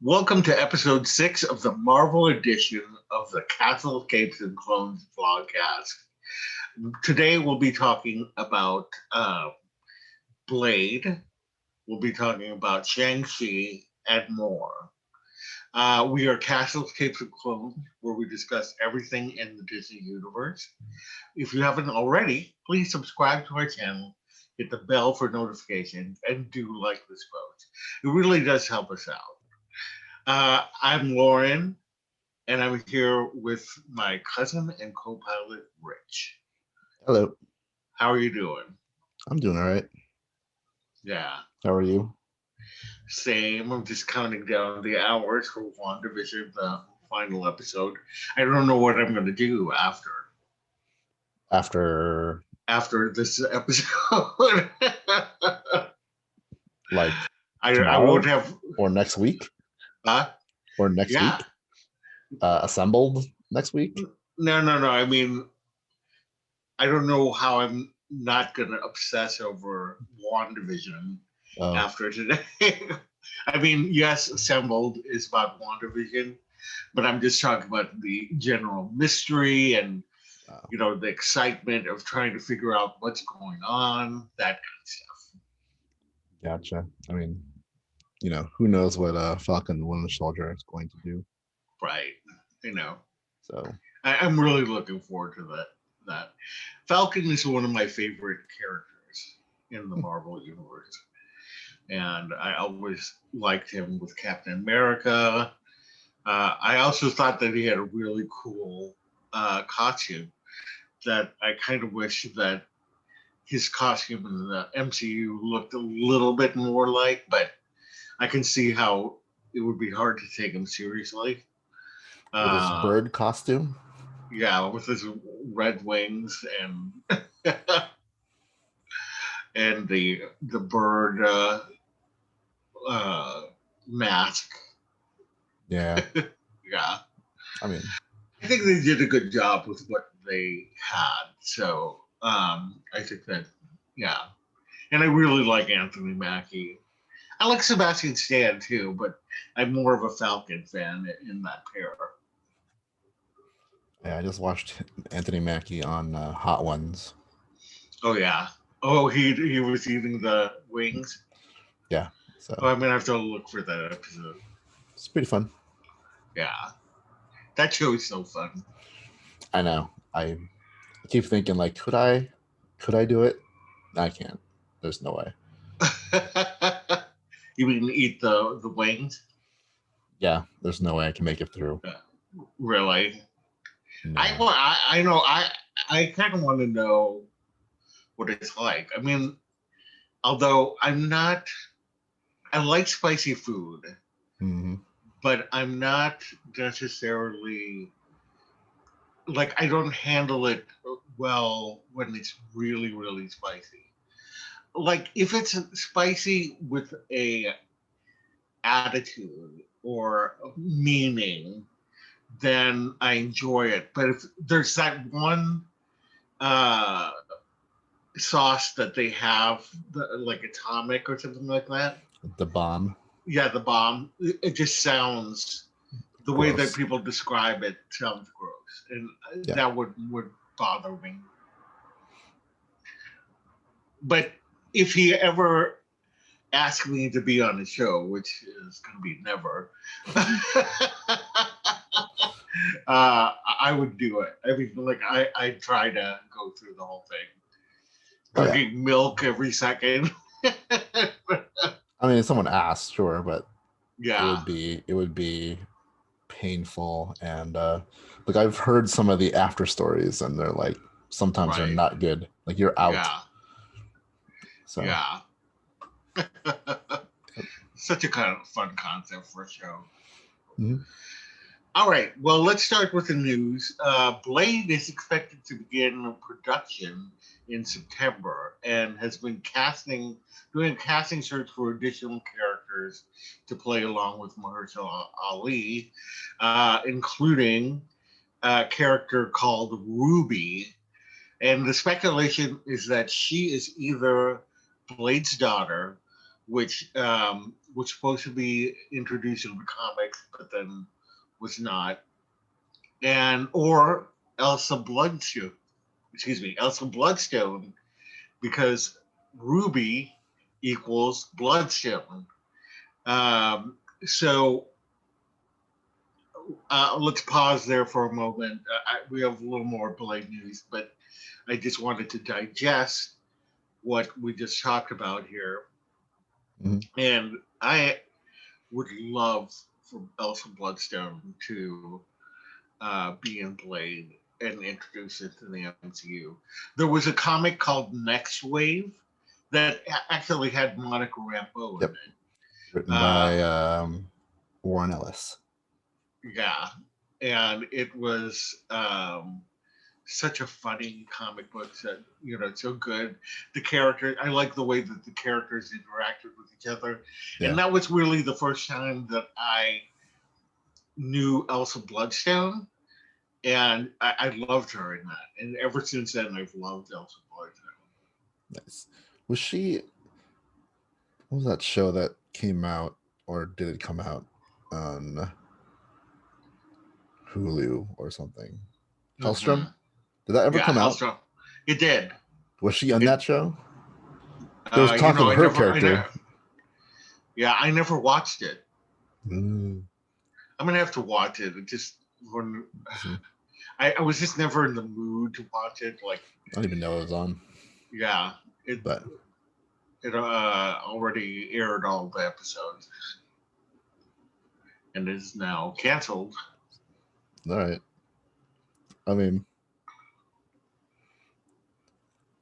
Welcome to episode 6 of the Marvel edition of the Castle, Capes, and Clones vlogcast. Today we'll be talking about Blade, we'll be talking about Shang-Chi, and more. We are Castle, Capes, and Clones, where we discuss everything in the Disney universe. If you haven't already, please subscribe to our channel, hit the bell for notifications, and do like this post. It really does help us out. I'm Loren, and I'm here with my cousin and co-pilot, Rich. Hello. How are you doing? I'm doing all right. Yeah. How are you? Same. I'm just counting down the hours for WandaVision, the final episode. I don't know what I'm going to do after this episode. Like I won't have... Or next week? Or next week? Assembled next week? No. I mean, I don't know how I'm not going to obsess over WandaVision after today. I mean, yes, Assembled is about WandaVision, but I'm just talking about the general mystery and, the excitement of trying to figure out what's going on, that kind of stuff. Gotcha. I mean, who knows what Falcon and Winter Soldier is going to do. Right. So I'm really looking forward to that. Falcon is one of my favorite characters in the Marvel universe. And I always liked him with Captain America. I also thought that he had a really cool costume that I kind of wish that his costume in the MCU looked a little bit more like, but I can see how it would be hard to take him seriously. With his bird costume? Yeah, with his red wings and and the bird mask. Yeah. Yeah. I mean, I think they did a good job with what they had. So I think that, yeah. And I really like Anthony Mackie. I like Sebastian Stan too, but I'm more of a Falcon fan in that pair. Yeah, I just watched Anthony Mackie on Hot Ones. Oh yeah. Oh, he was eating the wings. Yeah. So I'm gonna have to look for that episode. It's pretty fun. Yeah, that show is so fun. I know. I keep thinking, like, could I do it? I can't. There's no way. You mean eat the wings? Yeah, there's no way I can make it through. Really? No. I know. I kind of want to know what it's like. I mean, although I like spicy food, but I'm not necessarily, like, I don't handle it well when it's really, really spicy. Like, if it's spicy with a attitude or meaning, then I enjoy it. But if there's that one sauce that they have, like Atomic or something like that. The bomb. Yeah, the bomb. It just sounds, the way that people describe it sounds gross. And that would bother me. But if he ever asked me to be on the show, which is going to be never, I would do it. I mean, like, I try to go through the whole thing. Drinking milk every second. I mean, if someone asked, sure, but yeah, it would be painful. And like, I've heard some of the after stories, and they're like, sometimes they're not good. Like, you're out. Yeah. So yeah. Such a kind of fun concept for a show. Mm-hmm. All right. Well, let's start with the news. Blade is expected to begin production in September and has been doing a casting search for additional characters to play along with Mahershala Ali, including a character called Ruby. And the speculation is that she is either Blade's daughter, which was supposed to be introduced in the comics, but then was not, and or Elsa Bloodstone. Excuse me, Elsa Bloodstone, because Ruby equals Bloodstone. So let's pause there for a moment. We have a little more Blade news, but I just wanted to digest what we just talked about here. Mm-hmm. And I would love for Elsa Bloodstone to be in Blade and introduce it to the MCU. There was a comic called Next Wave that actually had Monica Rambeau in it. Written by Warren Ellis. Yeah, and it was such a funny comic book that, you know, so good. The character, I like the way that the characters interacted with each other. Yeah. And that was really the first time that I knew Elsa Bloodstone, and I loved her in that. And ever since then, I've loved Elsa Bloodstone. Nice. Was she, what was that show that came out, or did it come out on Hulu or something? Hellstrom? Mm-hmm. Did that ever come Hellstrom. out? It did. Was she on that show? There was talk of her character. I never watched it. Mm. I'm gonna have to watch it. It just when I was just never in the mood to watch it. Like, I don't even know it was on. Yeah, it already aired all the episodes and is now canceled. All right. I mean,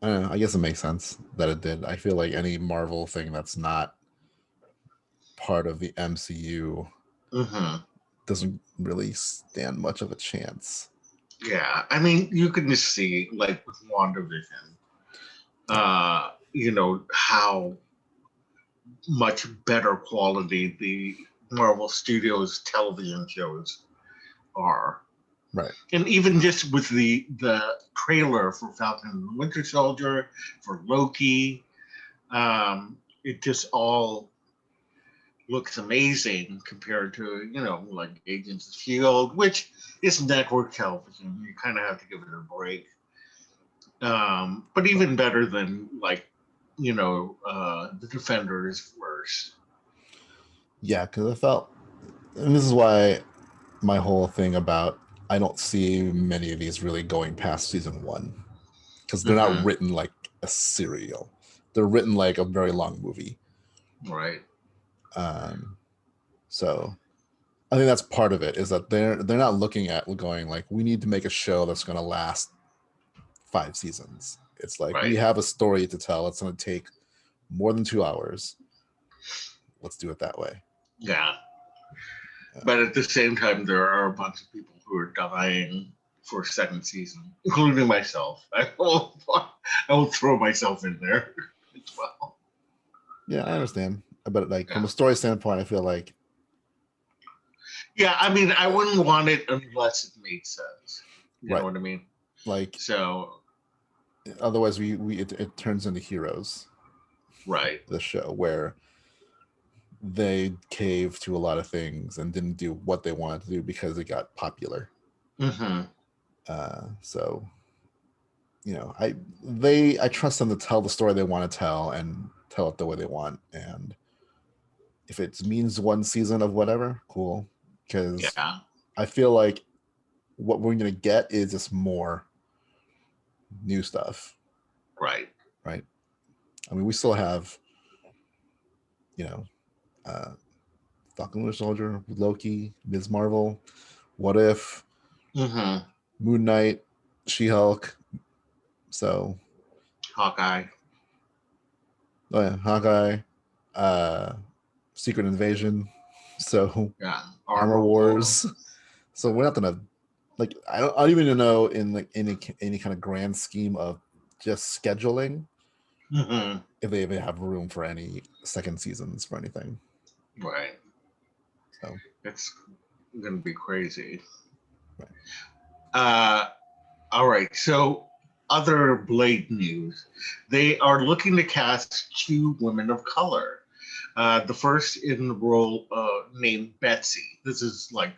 I don't know. I guess it makes sense that it did. I feel like any Marvel thing that's not part of the MCU doesn't really stand much of a chance. Yeah, I mean, you can just see, like with WandaVision, you know, how much better quality the Marvel Studios television shows are. Right. And even just with the trailer for Falcon and the Winter Soldier, for Loki, it just all looks amazing compared to, you know, like Agents of S.H.I.E.L.D., which is network television. You kind of have to give it a break. But even better than, like, you know, The Defenders worse. Yeah, because I felt, and this is why my whole thing about I don't see many of these really going past season 1, because they're not written like a serial. They're written like a very long movie. Right. So I think that's part of it, is that they're not looking at going like, we need to make a show that's going to last 5 seasons. It's like, we have a story to tell. It's going to take more than 2 hours. Let's do it that way. Yeah. But at the same time, there are a bunch of people who are dying for a second season, including myself. I will throw myself in there as well. Yeah, I understand. But like from a story standpoint, I feel like. Yeah, I mean, I wouldn't want it unless it made sense. You know what I mean? Like, so. Otherwise, it turns into Heroes. Right. The show where they caved to a lot of things and didn't do what they wanted to do because it got popular. So, you know, I trust them to tell the story they want to tell and tell it the way they want. And if it means 1 season of whatever, cool. Because I feel like what we're going to get is just more new stuff. Right. I mean, we still have, you know, Falcon Winter Soldier, Loki, Ms. Marvel, What If, Moon Knight, She-Hulk. So Hawkeye. Oh yeah, Hawkeye, Secret Invasion. So Armor Wars. So we're not gonna like. I don't even know in like any kind of grand scheme of just scheduling if they even have room for any second seasons for anything. Right. So it's gonna be crazy. Right. All right. So other Blade news. They are looking to cast 2 women of color. The first in the role named Betsy. This is like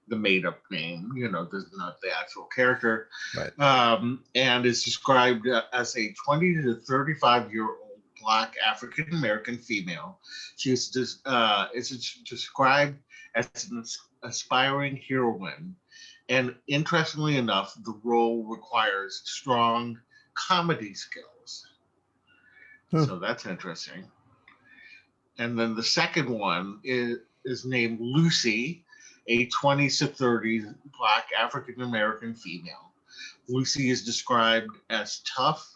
the made-up name, this is not the actual character. Right. And is described as a 20 to 35-year-old Black African American female. She is described as an aspiring heroine. And interestingly enough, the role requires strong comedy skills. So that's interesting. And then the second one is named Lucy, a 20s to 30s Black African American female. Lucy is described as tough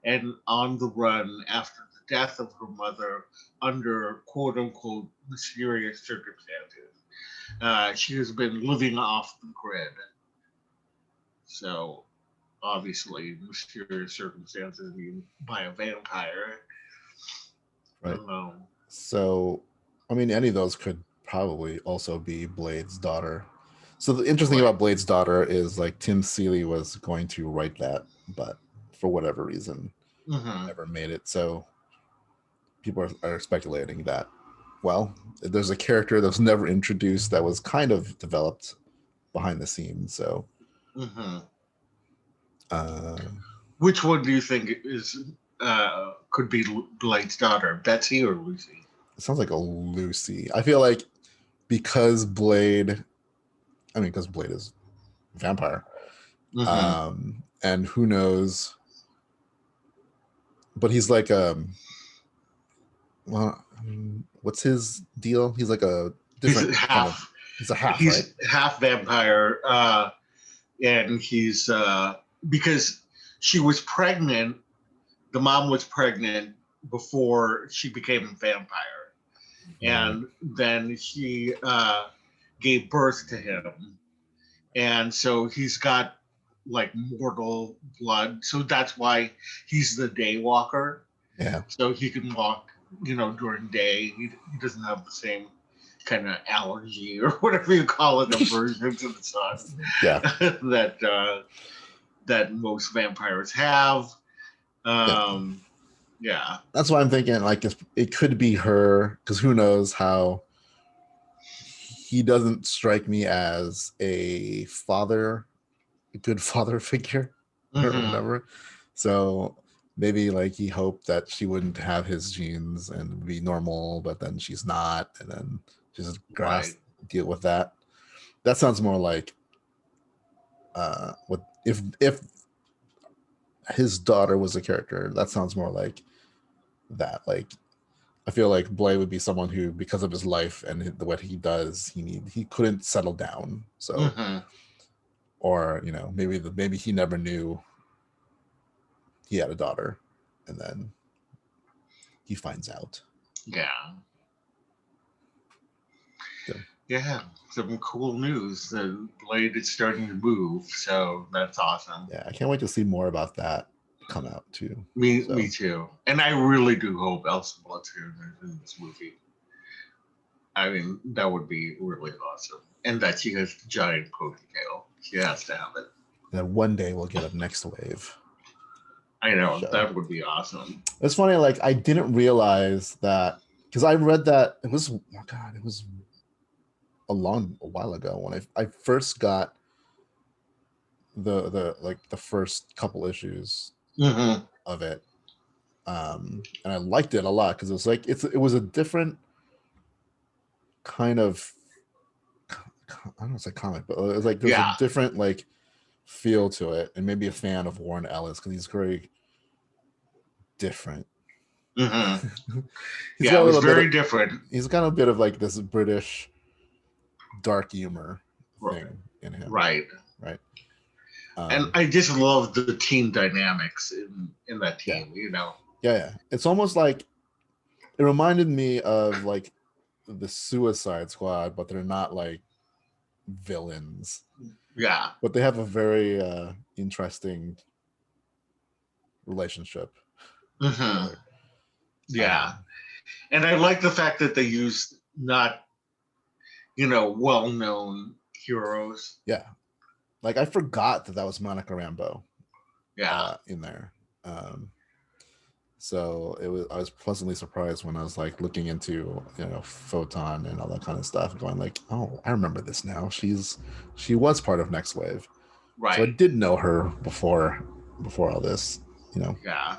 and on the run after the death of her mother under quote unquote mysterious circumstances. She has been living off the grid. So obviously, mysterious circumstances mean by a vampire. Right. So, I mean, any of those could probably also be Blade's daughter. So the interesting thing about Blade's daughter is like Tim Seeley was going to write that, but for whatever reason, never made it. So people are speculating that, well, there's a character that was never introduced that was kind of developed behind the scenes. So, which one do you think could be Blade's daughter, Betsy or Lucy? It sounds like a Lucy. I feel like because Blade is a vampire, and who knows, but he's like what's his deal? He's like a different he's right? Half vampire, and he's because she was pregnant. The mom was pregnant before she became a vampire, and then she gave birth to him, and so he's got like mortal blood. So that's why he's the day walker. Yeah. So he can walk, during day. He doesn't have the same kind of allergy or whatever you call it, aversion to the sun. Yeah. that most vampires have. Yeah. That's why I'm thinking like it could be her, because who knows how. He doesn't strike me as a good father figure or whatever. So maybe like he hoped that she wouldn't have his genes and be normal, but then she's not, and then just deal with that. That sounds more like what if his daughter was a character. That sounds more like that. Like I feel like Blade would be someone who, because of his life and what he does, he couldn't settle down. So, or maybe he never knew he had a daughter, and then he finds out. Yeah. Yeah, some cool news. The Blade is starting to move, so that's awesome. Yeah, I can't wait to see more about that come out too. Me too. And I really do hope Elsa Bloodstone is in this movie. I mean, that would be really awesome. And that she has a giant ponytail. She has to have it. And then one day we'll get a next wave. I know, that would be awesome. It's funny, like I didn't realize that, because I read that it was a while ago when I first got the first couple issues of it, and I liked it a lot because it was like it was a different kind of, I don't know, it's like comic, but it was like there's a different like feel to it, and maybe a fan of Warren Ellis because he's very different. It was very different. He's got a bit of like this British dark humor thing in him, right. And I just love the team dynamics in that team. Yeah. It's almost like it reminded me of like the Suicide Squad, but they're not like villains. Yeah, but they have a very interesting relationship. Yeah, and I like the fact that they used not well-known heroes. Yeah, like I forgot that was Monica Rambeau. Yeah, in there. So I was pleasantly surprised when I was like looking into, Photon and all that kind of stuff, going like, oh, I remember this now. She was part of Next Wave. So I Right. did know her before all this, Yeah.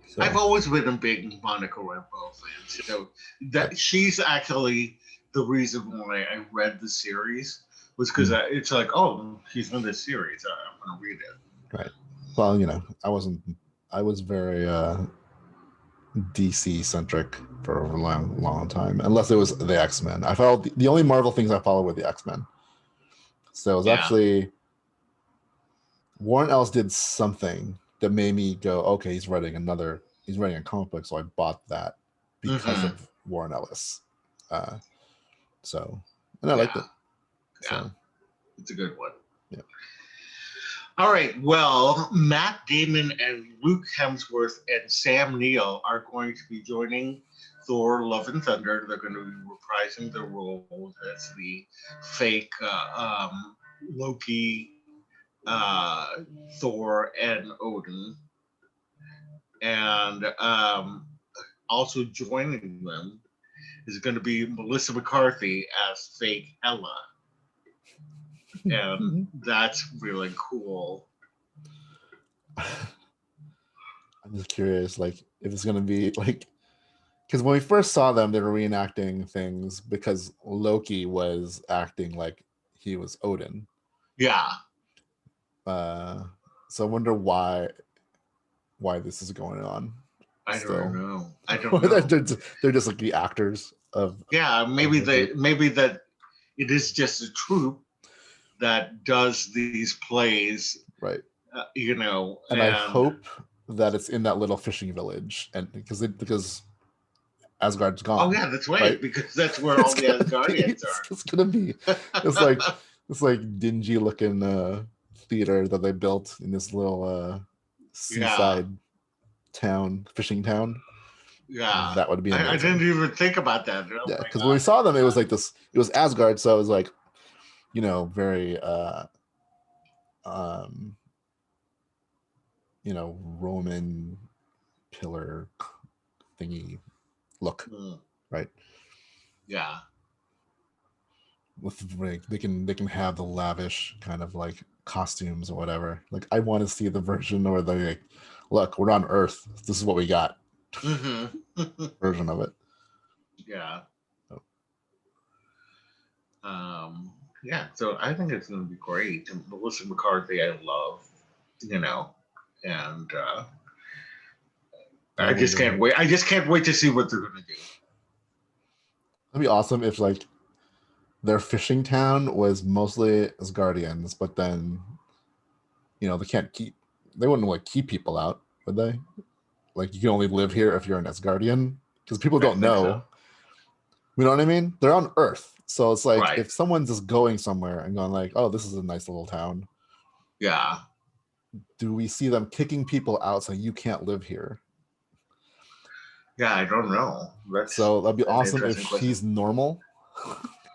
So I've always been a big Monica Rambeau fan. So that she's actually the reason why I read the series was because it's like, oh, she's in this series. I'm going to read it. Right. Well, I was very DC centric for a long, long time, unless it was the X-Men. I followed the only Marvel things I followed were the X-Men. So it was actually Warren Ellis did something that made me go, okay, he's writing a comic book, so I bought that because of Warren Ellis. And I liked it. Yeah. So it's a good one. Yeah. All right. Well, Matt Damon and Luke Hemsworth and Sam Neill are going to be joining Thor: Love and Thunder. They're going to be reprising their roles as the fake Loki, Thor, and Odin. And also joining them is going to be Melissa McCarthy as fake Hela. And that's really cool. I'm just curious, like, if it's going to be like, because when we first saw them, they were reenacting things because Loki was acting like he was Odin. Yeah. So I wonder why this is going on. I don't know. They're just like the actors of. Yeah, maybe that it is just a troupe that does these plays, right? And I hope that it's in that little fishing village, and because Asgard's gone. Oh yeah, that's right. Because that's where all the Asgardians are. It's gonna be. It's like dingy looking theater that they built in this little seaside town, fishing town. Yeah, that would be amazing. I didn't even think about that. Oh, yeah, because when we saw them, it was like this. It was Asgard, so it was like, very Roman pillar thingy look, right? Yeah. With they can have the lavish kind of like costumes or whatever. Like, I want to see the version where they like, look, we're on Earth. This is what we got. Version of it. Yeah. Yeah. So I think it's going to be great. And Melissa McCarthy, I love. And I just can't wait. I just can't wait to see what they're going to do. It'd be awesome if like their fishing town was mostly Asgardians, but then they wouldn't like keep people out, would they? Like, you can only live here if you're an Asgardian, because people don't know. So. You know what I mean? They're on Earth, so it's like if someone's just going somewhere and going like, "Oh, this is a nice little town." Yeah. Do we see them kicking people out saying you can't live here? Yeah, I don't know. So that'd be awesome if she's normal.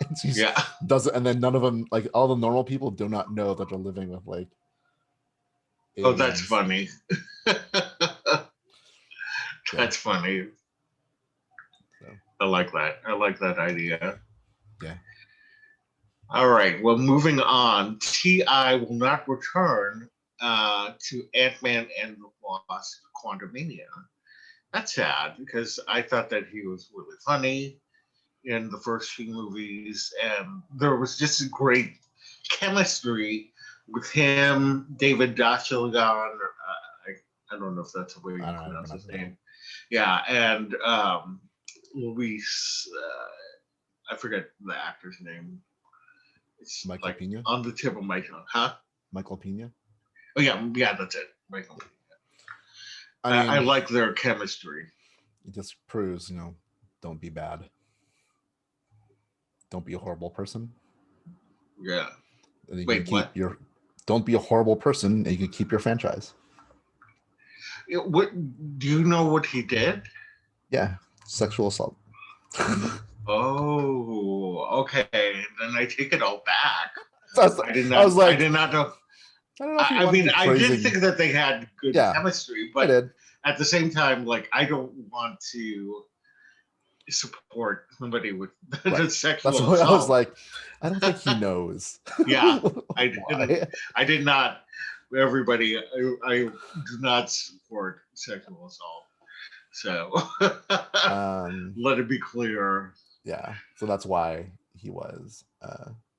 And she's doesn't, and then none of them, like all the normal people, do not know that they're living with like. Aliens. Oh, that's funny. That's funny. So. I like that. I like that idea. Yeah. All right. Well, moving on. T.I. will not return to Ant-Man and the Wasp: Quantumania. That's sad because I thought that he was really funny in the first few movies, and there was just a great chemistry with him, David Dastmalchian. I don't know if that's the way you pronounce his name. Yeah, and Luis, I forget the actor's name. It's Michael Pena? On the tip of my tongue, huh? Michael Pena? Oh yeah, that's it. Michael Pena. I like their chemistry. It just proves, don't be bad. Don't be a horrible person. Yeah. Wait, what? Don't be a horrible person, and you can keep your franchise. What do you know what he did? Yeah, sexual assault. Oh, okay. Then I take it all back. I did not know. I don't know. I did think that they had good chemistry, but at the same time, like I don't want to support somebody with the sexual That's what assault. I was like. I don't think he knows. Yeah, I didn't. I did not. Everybody, I do not support sexual assault. So let it be clear. Yeah, so that's why he was.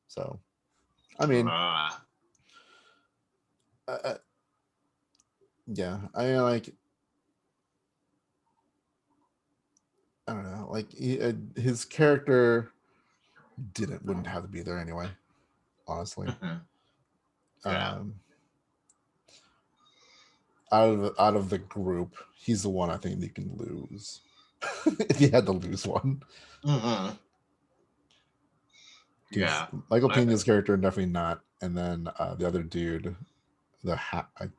So, I mean, yeah, I mean, like, I don't know, like his character wouldn't have to be there anyway. Honestly, Yeah. Out of the group, he's the one I think you can lose if you had to lose one. Yeah, Michael Pena's character definitely not, and then the other dude, the hacker.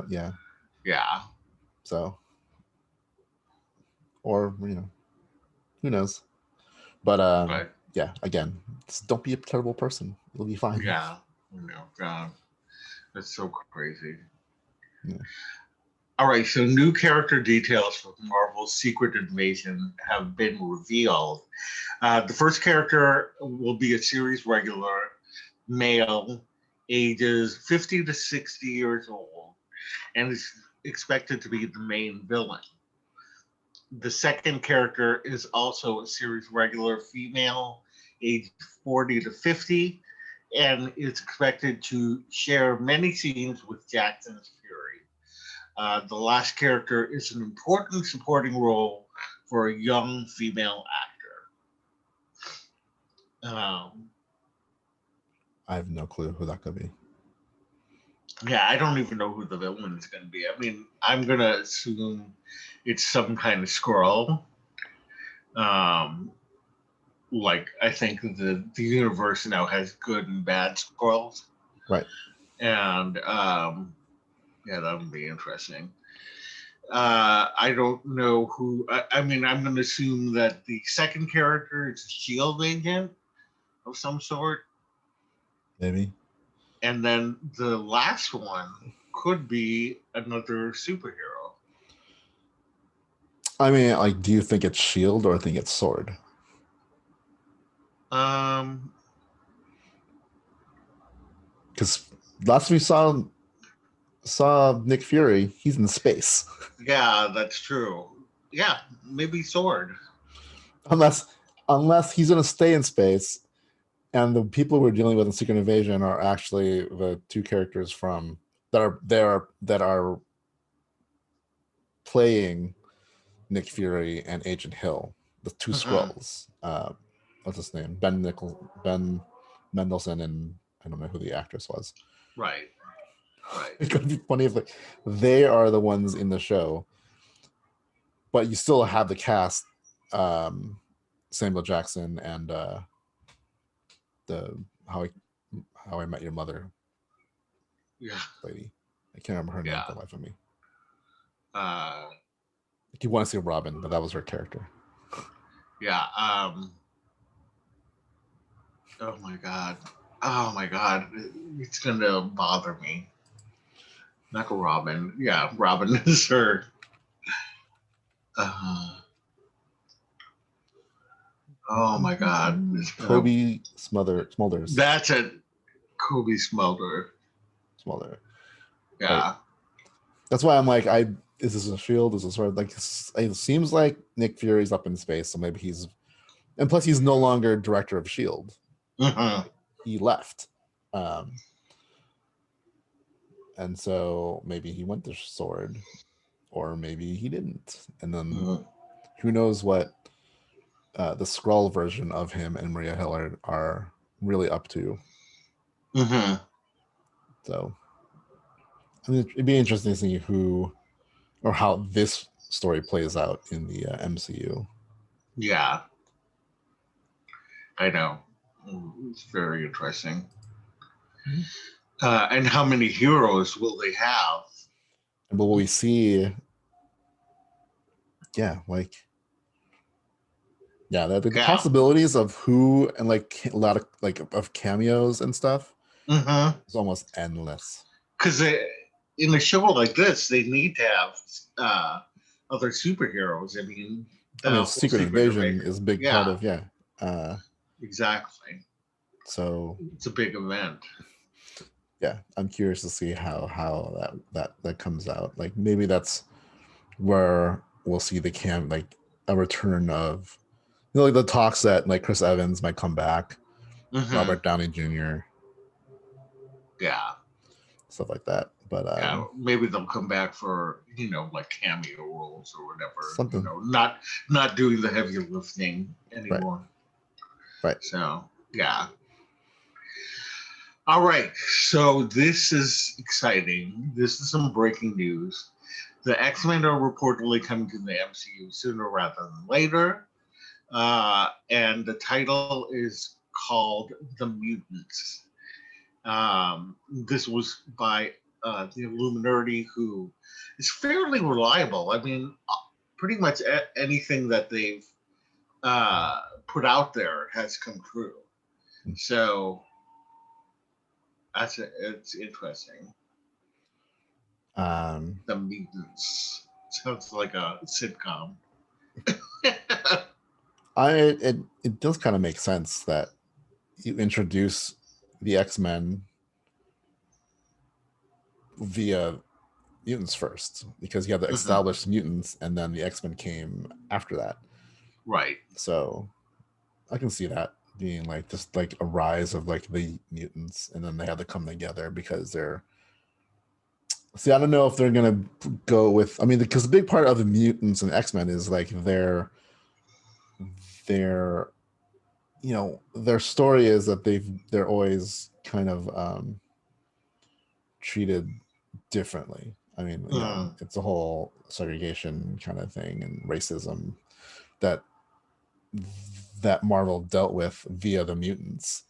Yeah. Yeah. So, or who knows? But yeah, again, just don't be a terrible person. You'll be fine. Yeah. God, that's so crazy. Yeah. All right, so new character details for Marvel's Secret Invasion have been revealed. The first character will be a series regular, male, ages 50 to 60 years old, and is expected to be the main villain. The second character is also a series regular, female, aged 40 to 50, and is expected to share many scenes with Jackson's Fury. The last character is an important supporting role for a young female actor. I have no clue who that could be. Yeah, I don't even know who the villain is going to be. I mean, I'm going to assume it's some kind of Skrull. Like, I think the universe now has good and bad Skrulls. Right. And, yeah, that would be interesting. I don't know who. I mean, I'm going to assume that the second character is a S.H.I.E.L.D. agent of some sort. Maybe. And then the last one could be another superhero. I mean, like, do you think it's S.H.I.E.L.D. or I think it's S.W.O.R.D.? Because last we saw Nick Fury, he's in space. Yeah, that's true. Yeah, maybe S.W.O.R.D. Unless he's going to stay in space, and the people we're dealing with in Secret Invasion are actually the two characters that are playing Nick Fury and Agent Hill, the two Skrulls. What's his name? Ben Mendelsohn, and I don't know who the actress was. Right. It could be funny if they are the ones in the show, but you still have the cast, Samuel Jackson and the How I Met Your Mother. Yeah. Lady. I can't remember her name for the life of me. If you want to see Robin, but that was her character. Yeah. Oh my god. It's gonna bother me. Not Robin. Yeah, Robin is her. Oh my god. Kobe Smulders. That's it. Kobe Smulder. Yeah. Right. That's why I'm like, is this a S.H.I.E.L.D.? Is this sort of like, it seems like Nick Fury's up in space, so maybe and plus he's no longer director of S.H.I.E.L.D. He left. And so maybe he went to S.W.O.R.D. or maybe he didn't. And then who knows what the Skrull version of him and Maria Hill are really up to. So I mean, it'd be interesting to see who or how this story plays out in the MCU. Yeah, I know. It's very interesting. And how many heroes will they have? But will we see? Yeah, like, the possibilities of who and like a lot of cameos and stuff. It's almost endless. Because in a show like this, they need to have other superheroes. I mean, I the mean, whole Secret Secret Invasion Invasion. is a big part Yeah, of exactly. So It's a big event. yeah, I'm curious to see how that comes out. Like maybe that's where we'll see like a return of like the talks that like Chris Evans might come back, Robert Downey Jr. Yeah, stuff like that. But yeah. Maybe they'll come back for like cameo roles or whatever. something, Not doing the heavy lifting right, anymore. right. So yeah. All right. So this is exciting. This is some breaking news. The X-Men are reportedly coming to the MCU sooner rather than later. And the title is called The Mutants. This was by the Illuminati, who is fairly reliable. I mean, pretty much anything that they've put out there has come true. So it's interesting. The Mutants sounds like a sitcom. It does kind of make sense that you introduce the X-Men via mutants first, because you have the established mutants and then the X-Men came after that. Right. So I can see that being like just like a rise of like the mutants, and then they have to come together because they're. See, I don't know if they're gonna go with. I mean, because the big part of the mutants and X-Men is like their their story is that they're always kind of treated differently. I mean, it's a whole segregation kind of thing and racism that Marvel dealt with via the mutants.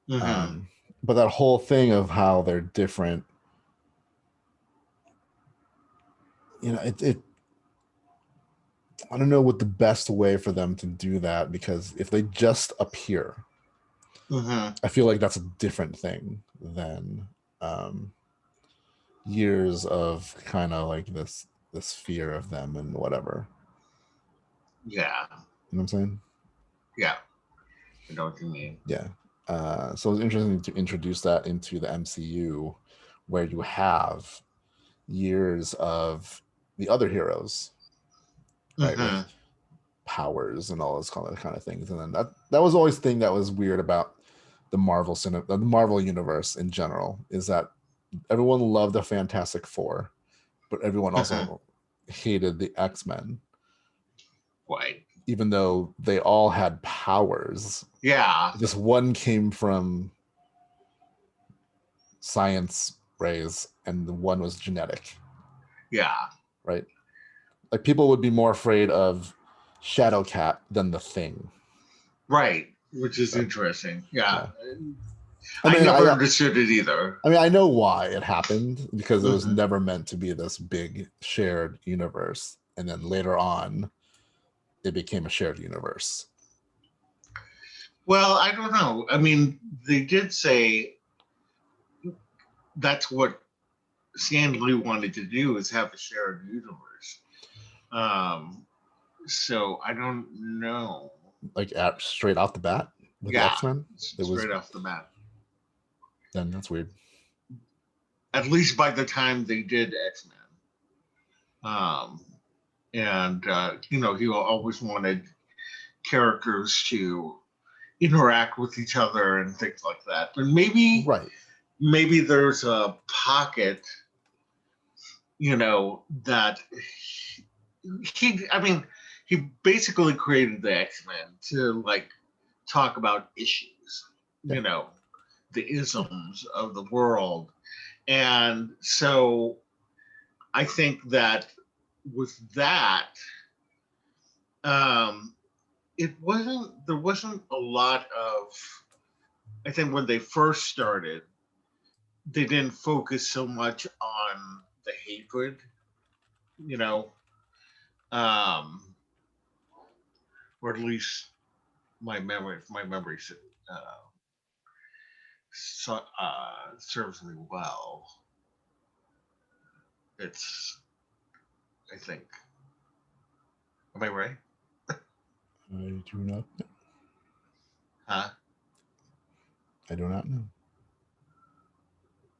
But that whole thing of how they're different, it I don't know what the best way for them to do that, because if they just appear, I feel like that's a different thing than years of kind of like this fear of them and whatever. Yeah. You know what I'm saying? Yeah. I know what you mean. Yeah. So it's interesting to introduce that into the MCU, where you have years of the other heroes, right, with powers and all those kind of things. And then that was always the thing that was weird about the Marvel universe in general, is that everyone loved the Fantastic Four, but everyone also hated the X-Men. Right. Even though they all had powers. Yeah. This one came from science rays and the one was genetic. Yeah. Right? Like people would be more afraid of Shadowcat than the Thing. Right. Which is interesting. Yeah. I mean, never understood it either. I mean, I know why it happened, because it was never meant to be this big shared universe. And then later on, it became a shared universe. Well, I don't know. I mean, they did say that's what Stan Lee wanted to do, is have a shared universe. So I don't know. Like straight off the bat with the X-Men? Straight off the bat. Then that's weird. At least by the time they did X-Men. And he always wanted characters to interact with each other and things like that. But maybe there's a pocket, that he basically created the X-Men to like talk about issues, the isms of the world. And so I think that with that, there wasn't a lot of, I think when they first started, they didn't focus so much on the hatred, or at least my memory serves me well. It's, I think. Am I right? I do not know. Huh? I do not know.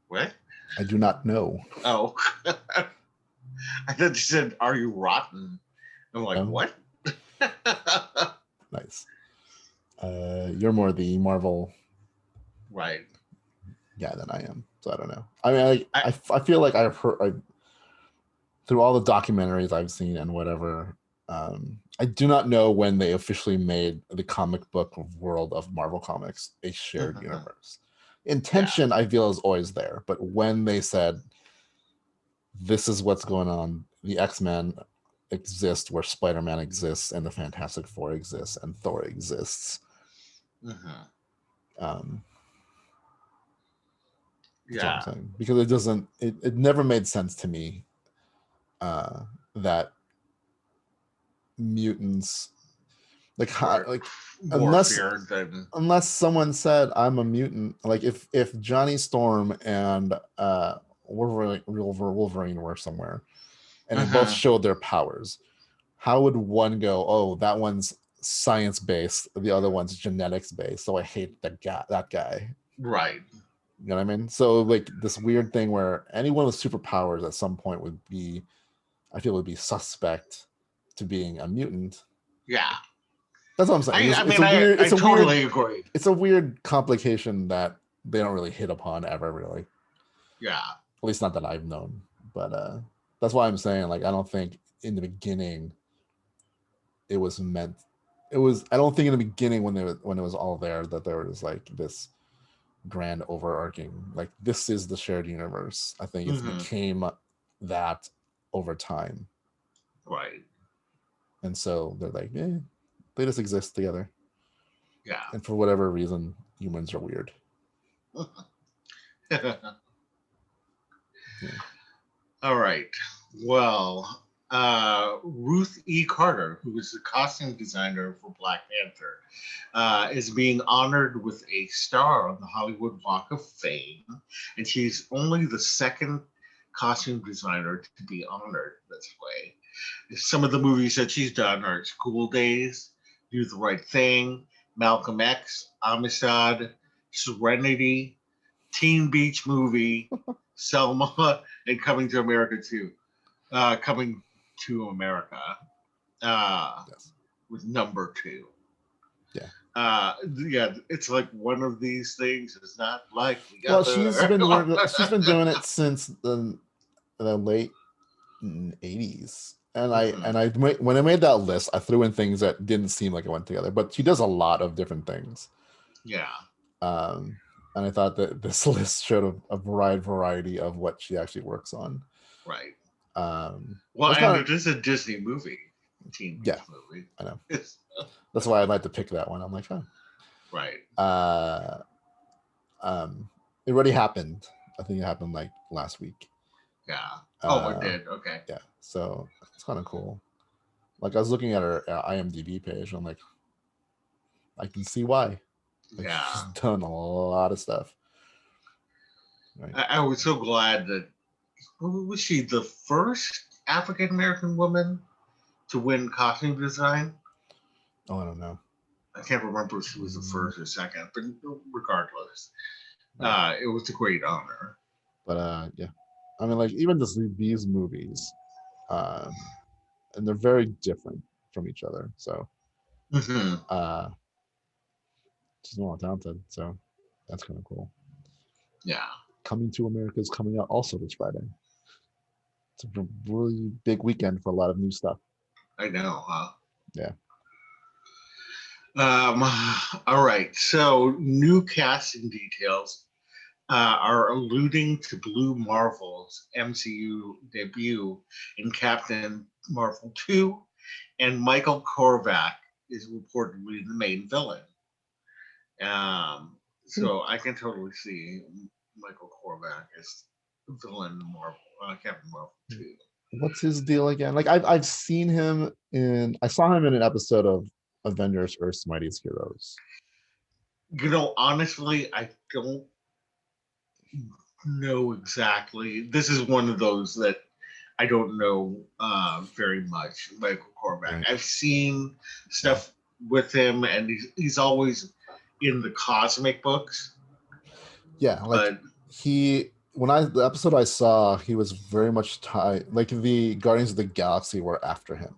What? I do not know. Oh. I thought you said, "Are you rotten?" I'm like, what? Nice. You're more the Marvel Right. guy than I am, so I don't know. I mean, I feel like I've heard through all the documentaries I've seen and whatever. I do not know when they officially made the comic book world of Marvel Comics a shared universe. Intention, I feel, is always there, but when they said this is what's going on, the X-Men exist where Spider-Man exists and the Fantastic Four exists and Thor exists. Yeah. What I'm saying. Because it doesn't, it never made sense to me that mutants unless someone said I'm a mutant, like if Johnny Storm and Wolverine were somewhere and they both showed their powers, how would one go, oh, that one's science based, the other one's genetics based, so I hate that guy. Right. You know what I mean? So like this weird thing where anyone with superpowers at some point would be suspect to being a mutant. Yeah. That's what I'm saying. I totally agree. It's a weird complication that they don't really hit upon ever, really. Yeah. At least not that I've known. But that's why I'm saying, like, I don't think in the beginning it was meant. I don't think in the beginning when it was all there that there was like this grand overarching, like, this is the shared universe. I think it became that over time. Right. And so they're like, they just exist together. Yeah. And for whatever reason, humans are weird. Yeah. All right. Well, Ruth E Carter, who is the costume designer for Black Panther, is being honored with a star on the Hollywood Walk of Fame. And she's only the second costume designer to be honored this way. Some of the movies that she's done are School Days, Do the Right Thing, Malcolm X, Amistad, Serenity, Teen Beach Movie, Selma, and Coming to America 2. Coming to America with number 2. Yeah, it's like one of these things is not like the other. She's been doing it since the late 80s. And when I made that list, I threw in things that didn't seem like it went together, but she does a lot of different things. Yeah. And I thought that this list showed a wide variety of what she actually works on. Right. Well, it is a Disney movie. Teen Beach movie. I know. That's why I'd like to pick that one. I'm like, oh. Right. It already happened. I think it happened like last week. Yeah. It did. Okay. Yeah. So it's kind of cool. Like I was looking at her IMDb page. I'm like, I can see why. Like, she's done a lot of stuff. Right. I was so glad that was she the first African American woman to win costume design? Oh, I don't know. I can't remember if she was the first or second, but regardless, it was a great honor. But yeah, I mean, like even these movies, and they're very different from each other. So, she's more talented. So that's kind of cool. Yeah. Coming to America is coming out also this Friday. It's a really big weekend for a lot of new stuff. I know, huh? Yeah. All right. So new casting details are alluding to Blue Marvel's MCU debut in Captain Marvel 2, and Michael Korvac is reportedly the main villain. So I can totally see Michael Korvac as the villain in Marvel, Captain Marvel 2. What's his deal again? Like I've seen him I saw him in an episode of Avengers: Earth's Mightiest Heroes. You know, honestly, I don't know exactly. This is one of those that I don't know very much Michael Cormack. Right. I've seen stuff with him, and he's always in the cosmic books. Yeah, like the episode I saw, he was very much tied. Like the Guardians of the Galaxy were after him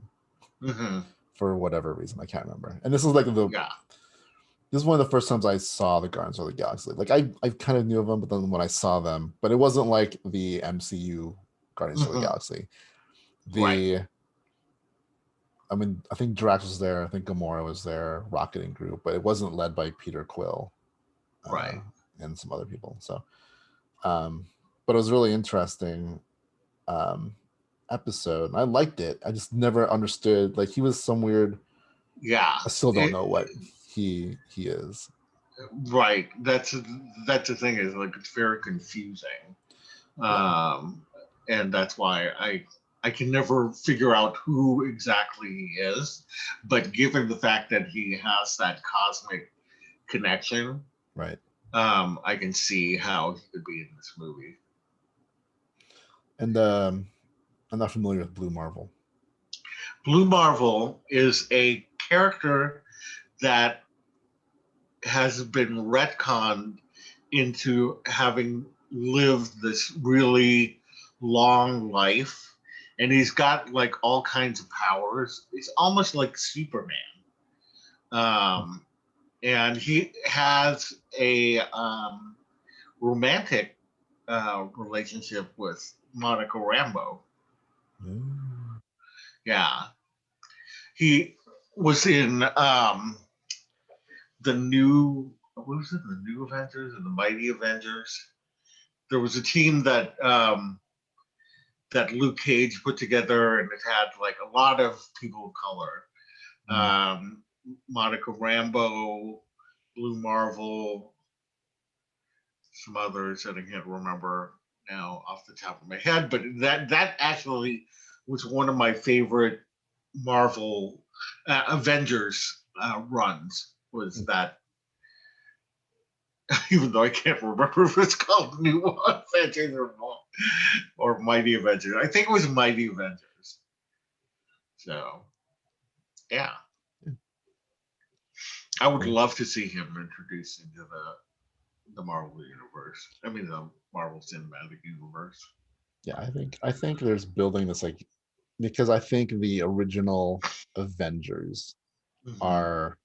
for whatever reason, I can't remember. And this is like this is one of the first times I saw the Guardians of the Galaxy. Like I kind of knew of them, but then when I saw them, but it wasn't like the MCU Guardians of the Galaxy. I mean, I think Drax was there. I think Gamora was there, Rocket and Groot, but it wasn't led by Peter Quill, and some other people. So, but it was a really interesting episode. I liked it. I just never understood. Like he was some weird. Yeah, I still don't know what he is. Right. That's the thing, is like it's very confusing, and that's why I can never figure out who exactly he is. But given the fact that he has that cosmic connection, right? I can see how he could be in this movie. And I'm not familiar with Blue Marvel. Blue Marvel is a character that has been retconned into having lived this really long life, and he's got like all kinds of powers. It's almost like Superman, and he has a romantic relationship with Monica Rambeau. Yeah, he was in the new, what was it, the New Avengers or the Mighty Avengers? There was a team that that Luke Cage put together, and it had like a lot of people of color. Monica Rambeau, Blue Marvel, some others that I can't remember now off the top of my head, but that actually was one of my favorite Marvel Avengers runs. Was that, even though I can't remember if it's called New Avengers or Mighty Avengers. I think it was Mighty Avengers. So, yeah. I would love to see him introduced into the Marvel universe. I mean, the Marvel Cinematic Universe. Yeah, I think there's building this, like, because I think the original Avengers are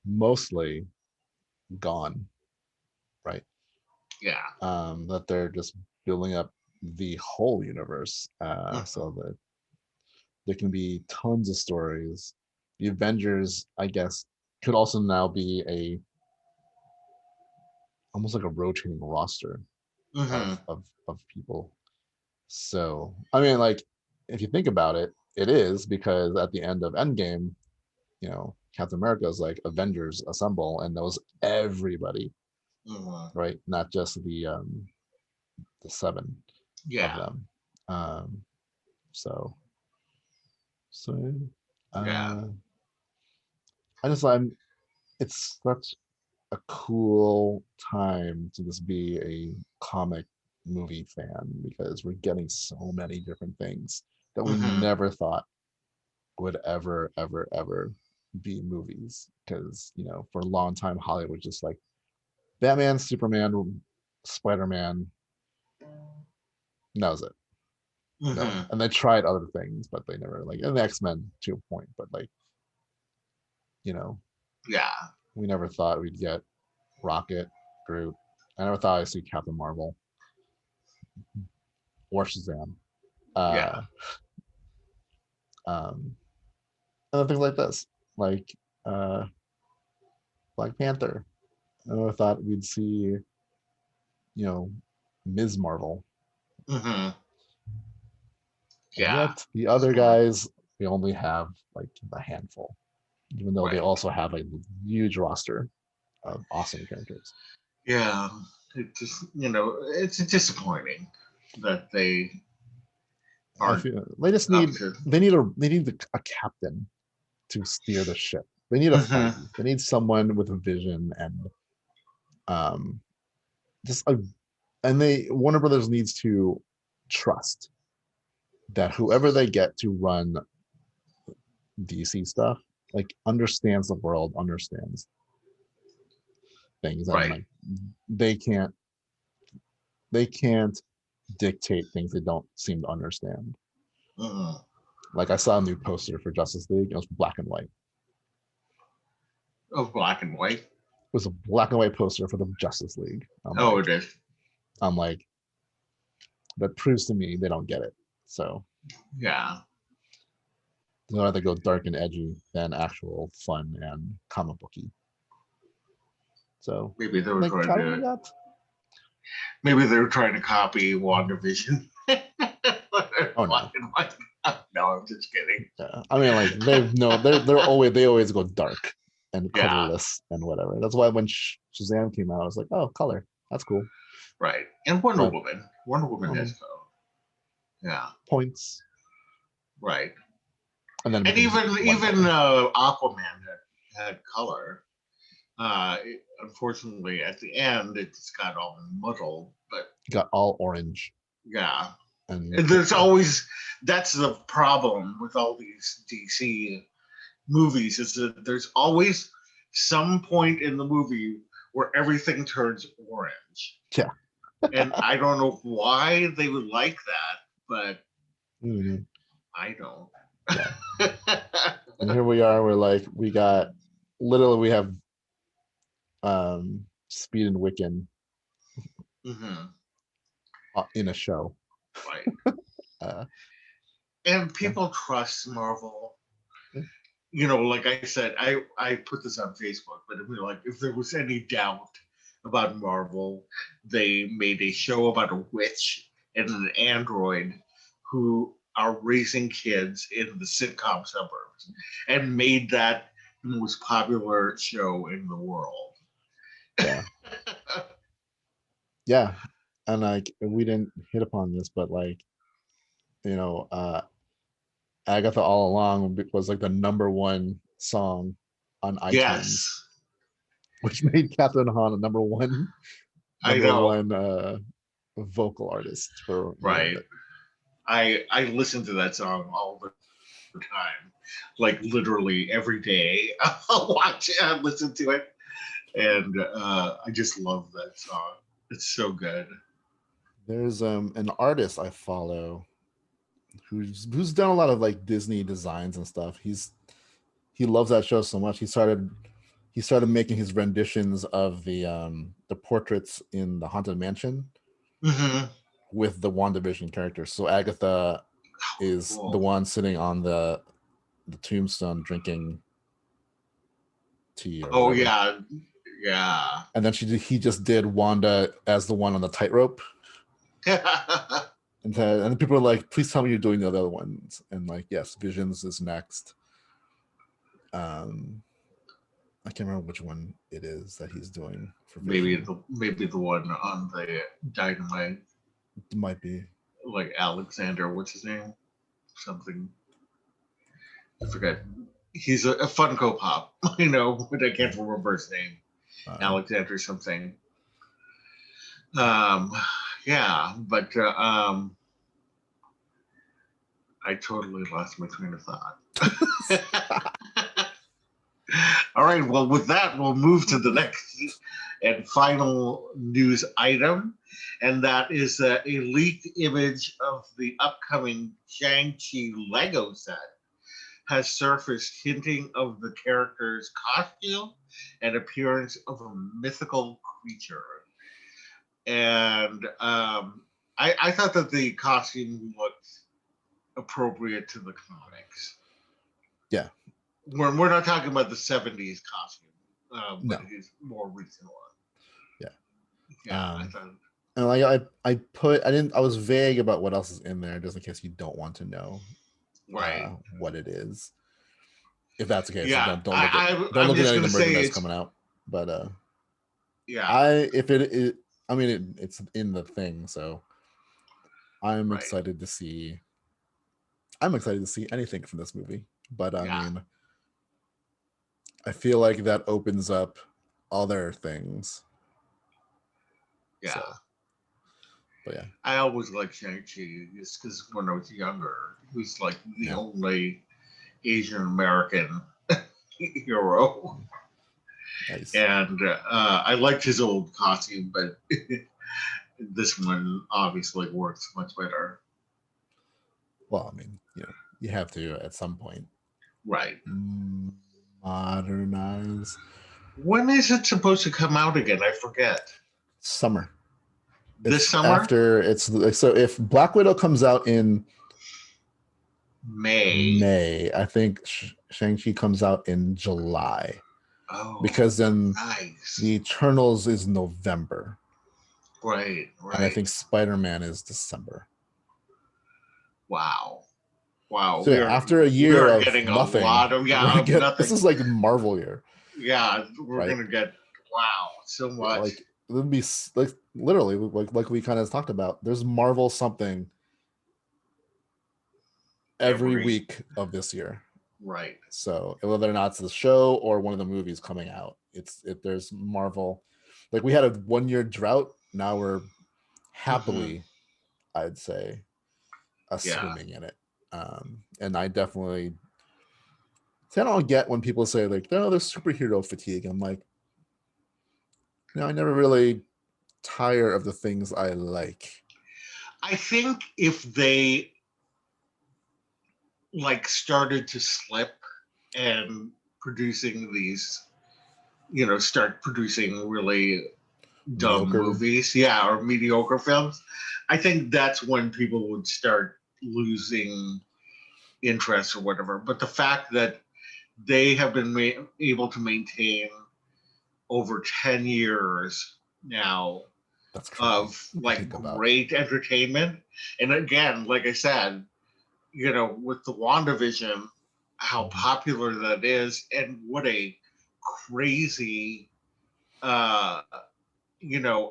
mostly gone, right? Yeah. That they're just building up the whole universe, so that there can be tons of stories. The Avengers, I guess, could also now be almost like a rotating roster of people. So, I mean, like, if you think about it, it is, because at the end of Endgame, you know, Captain America is like, Avengers assemble, and knows everybody, right? Not just the 7 of them. So it's such a cool time to just be a comic movie fan, because we're getting so many different things that we never thought would ever be movies. Because, you know, for a long time Hollywood just like Batman, Superman, Spider-Man, that was it. No. And they tried other things, but they never, like, and the X-Men to a point, but like, you know, we never thought we'd get Rocket, Groot. I never thought I'd see Captain Marvel or Shazam. And things like this, like Black Panther. I never thought we'd see, you know, Ms. Marvel. Yet the other guys, we only have like a handful, even though they also have a huge roster of awesome characters. Yeah, it just, you know, it's disappointing that they aren't. They just need a captain to steer the ship. They need a friend. They need someone with a vision, and Warner Brothers needs to trust that whoever they get to run DC stuff, like understands the world, understands things, and Right. like they can't dictate things they don't seem to understand. Mm-mm. Like I saw a new poster for Justice League. It was black and white. It Of black and white. was a black and white poster for the Justice League. It is. I'm like, that proves to me they don't get it. So Yeah. they'd rather go dark and edgy than actual fun and comic booky. So Maybe they were like, trying to. Maybe they were trying to copy WandaVision. Oh black and white. No, I'm just kidding. Yeah. I mean, like they always go dark and colorless and whatever. That's why when Shazam came out, I was like, oh, color, that's cool. Right. And Wonder Woman has color. Yeah. Points. Right. And then even Aquaman had color. Unfortunately, at the end, it just got all muddled. But got all orange. Yeah. And there's always, that's the problem with all these DC movies, is that there's always some point in the movie where everything turns orange. Yeah. And I don't know why they would like that, but I don't. Yeah. And here we are, we have Speed and Wiccan in a show. Right. And people trust Marvel. You know, like I said, I put this on Facebook, but if there was any doubt about Marvel, they made a show about a witch and an android who are raising kids in the sitcom suburbs and made that the most popular show in the world. Yeah. Yeah. And like, we didn't hit upon this, but like, Agatha All Along was like the #1 song on iTunes. Yes. Which made Catherine Hahn a number one vocal artist for right. I listen to that song all the time, like literally every day. I'll watch it, I'll listen to it, and I just love that song. It's so good. There's an artist I follow who's done a lot of like Disney designs and stuff. He loves that show so much. He started making his renditions of the portraits in the Haunted Mansion with the WandaVision characters. So Agatha is the one sitting on the tombstone drinking tea. Or whatever. Yeah. And then he just did Wanda as the one on the tightrope. And then people are like, please tell me you're doing the other ones. And like, yes, Visions is next. I can't remember which one it is that he's doing for Vision. Maybe the one on the Dynamite. It might be. Like Alexander, what's his name? Something. I forget. He's a Funko Pop, but I can't remember his name. Alexander something. Yeah, but I totally lost my train of thought. All right, well, with that, we'll move to the next and final news item, and that is a leaked image of the upcoming Shang-Chi Lego set has surfaced, hinting of the character's costume and appearance of a mythical creature. And I thought that the costume looked appropriate to the comics. Yeah. We're not talking about the 70s costume, but his more recent one. Yeah. Yeah. I thought. And like I was vague about what else is in there, just in case you don't want to know what it is. If that's the case, don't look at any of the merchandise coming out. But it's in the thing, so I'm excited to see. I'm excited to see anything from this movie, but I mean, I feel like that opens up other things. Yeah. But yeah, I always liked Shang-Chi just because when I was younger, he was like the yeah, only Asian American hero. nice. And I liked his old costume, but this one obviously works much better. Well, I mean, you have to at some point Right. modernize. When is it supposed to come out again? I forget. Summer. This It's summer? after it's so if Black Widow comes out in May. May, I think Shang-Chi comes out in July. Oh, Because then nice. the Eternals is November. Right, And I right. think Spider-Man is December. Wow. Wow. So yeah, after a year We're of getting a nothing, lot of this nothing. is like Marvel year. Yeah, we're right? gonna get so Yeah, much. like it would be like literally like we kind of talked about. There's Marvel something every week of this year. Right. So whether or not it's the show or one of the movies coming out, there's Marvel. Like we had a 1 year drought. Now we're happily, I'd say, swimming in it. And I definitely, I don't get when people say like, "No, there's superhero fatigue." I'm like, I never really tire of the things I like. I think if they started to slip and producing these, start producing really dumb Mediocre. movies, or mediocre films, I think that's when people would start losing interest or whatever. But the fact that they have been able to maintain over 10 years now That's crazy. of great entertainment. And again, like I said, with the WandaVision, how popular that is, and what a crazy,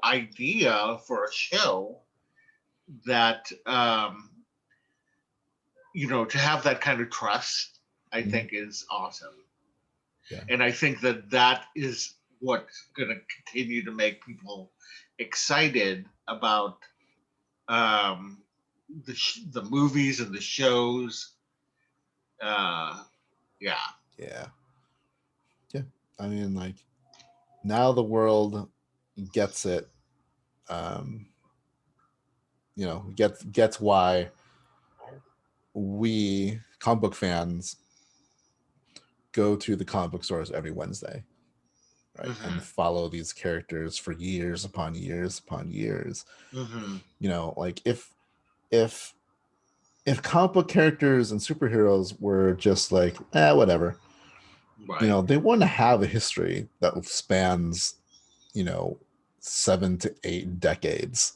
idea for a show that, to have that kind of trust, I think is awesome. Yeah. And I think that is what's going to continue to make people excited about the movies and the shows. Yeah. Yeah. Yeah. I mean, like now the world gets it. Gets why we comic book fans go to the comic book stores every Wednesday, right? And follow these characters for years upon years upon years. Like if comic book characters and superheroes were just like, whatever, right. They want to have a history that spans, 7 to 8 decades.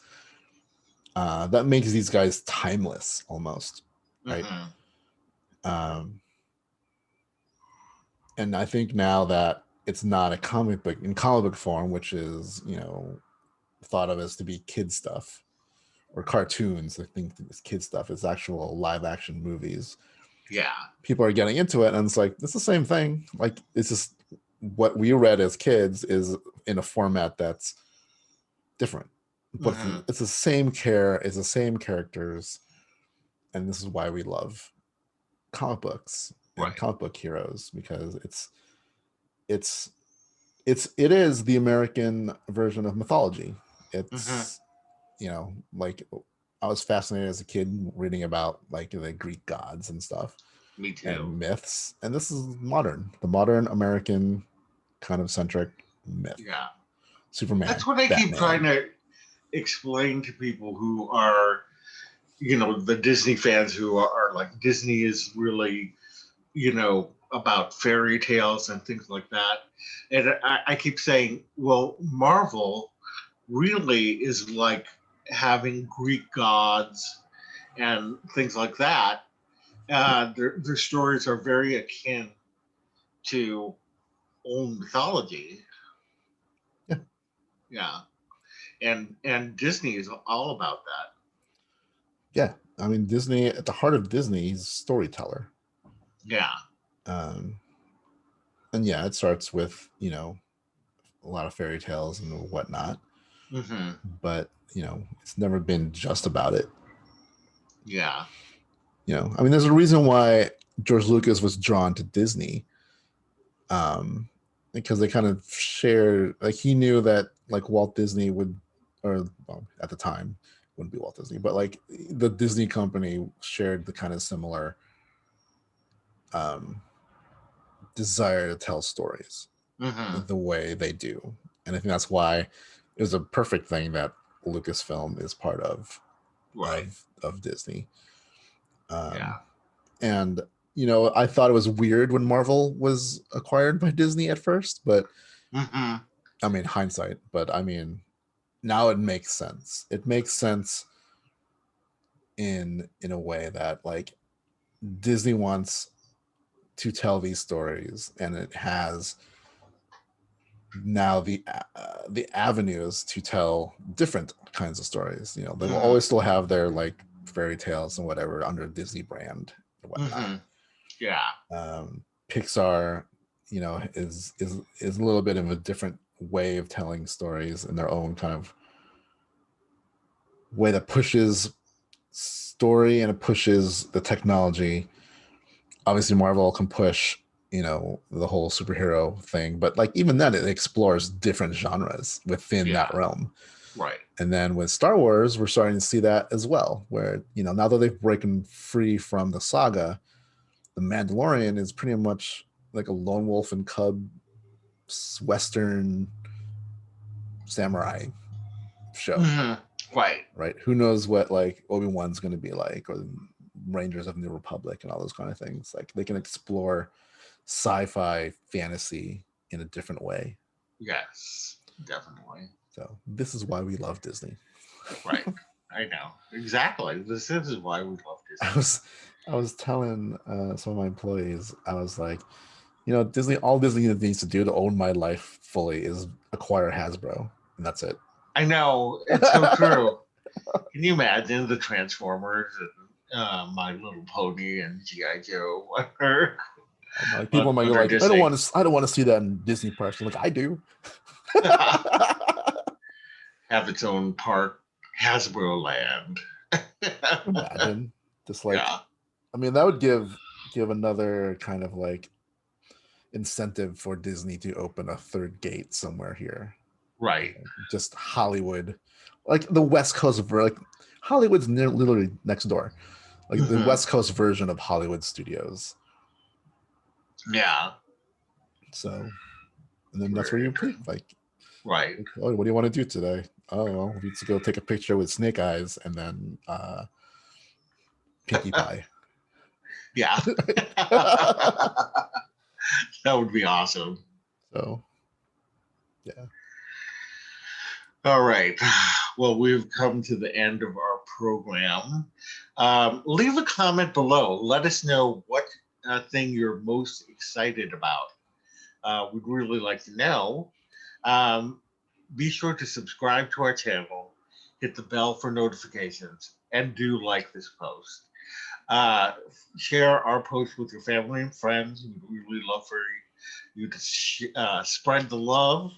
That makes these guys timeless almost, right? And I think now that it's not a comic book in comic book form, which is, thought of as to be kid stuff or cartoons, I think it's kid stuff. It's actual live action movies. Yeah. People are getting into it, and it's like, it's the same thing. Like, it's just what we read as kids is in a format that's different. But it's the same care, it's the same characters. And this is why we love comic books and comic book heroes, because it is the American version of mythology. It's like I was fascinated as a kid reading about like the Greek gods and stuff. Me too. And myths, and this is the modern American kind of centric myth. Yeah, Superman. That's what I keep trying to explain to people who are, the Disney fans who are like, Disney is really, about fairy tales and things like that. And I keep saying, well, Marvel really is like having Greek gods and things like that. Their stories are very akin to old mythology. Yeah. Yeah. And Disney is all about that. Yeah. I mean, Disney, at the heart of Disney, he's a storyteller. Yeah. And yeah, it starts with, a lot of fairy tales and whatnot. but it's never been just about it. Yeah. I mean, there's a reason why George Lucas was drawn to Disney, because they kind of shared, like, he knew that like Walt Disney would, or well, at the time wouldn't be Walt Disney, but like the Disney company shared the kind of similar desire to tell stories the way they do. And I think that's why it was a perfect thing that Lucasfilm is part of Disney. And I thought it was weird when Marvel was acquired by Disney at first, but I mean, hindsight, but I mean, now it makes sense. It makes sense in a way that like Disney wants to tell these stories, and it has now the avenues to tell different kinds of stories. They will always still have their like fairy tales and whatever under Disney brand and whatnot. Pixar, is a little bit of a different way of telling stories in their own kind of way that pushes story and it pushes the technology. Obviously, Marvel can push, the whole superhero thing, but like even then, it explores different genres within that realm. Right. And then with Star Wars, we're starting to see that as well, where now that they've broken free from the saga, the Mandalorian is pretty much like a lone wolf and cub Western samurai show. Right. Who knows what like Obi-Wan's going to be like, or Rangers of the New Republic and all those kind of things. Like they can explore sci-fi fantasy in a different way. Yes, definitely. So this is why we love Disney. Right. I know. Exactly. This is why we love Disney. I was telling some of my employees, I was like, Disney, all Disney needs to do to own my life fully is acquire Hasbro, and that's it. I know. It's so true. Can you imagine the Transformers and My Little Pony and G.I. Joe? Like, people might be like, I don't want to see that in Disney parks. I'm like, I do. Have its own park, Hasbro Land. Imagine, just like, I mean, that would give another kind of like incentive for Disney to open a third gate somewhere here. Right. Just Hollywood, like the West Coast, like Hollywood's literally next door, like the West Coast version of Hollywood Studios. Yeah. So, and then that's where you pick, like, right. Oh, what do you want to do today? Oh, well, we need to go take a picture with Snake Eyes and then Pinkie Pie. Yeah. That would be awesome. So, yeah. All right. Well, we've come to the end of our program. Leave a comment below. Let us know what thing you're most excited about. We'd really like to know. Be sure to subscribe to our channel, hit the bell for notifications, and do like this post. Share our post with your family and friends. We'd really love for you to spread the love.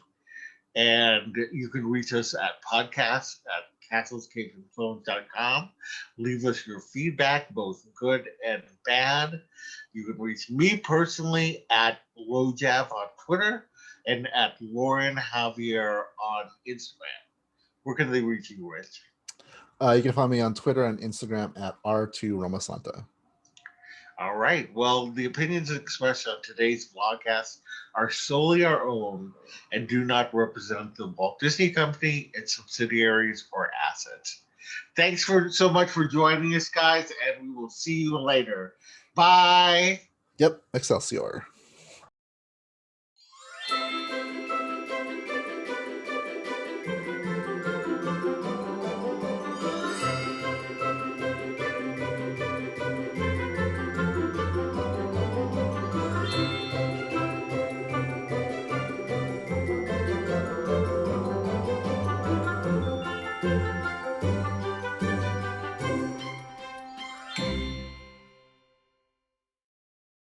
And you can reach us at podcast@castlescapesandphones.com. Leave us your feedback, both good and bad. You can reach me personally at Lojav on Twitter and at Loren Javier on Instagram. Where can they reach you, Rich? You can find me on Twitter and Instagram at R2Romasanta. All right. Well, the opinions expressed on today's vlogcast are solely our own and do not represent the Walt Disney Company, its subsidiaries, or assets. Thanks so much for joining us, guys, and we will see you later. Bye. Yep. Excelsior.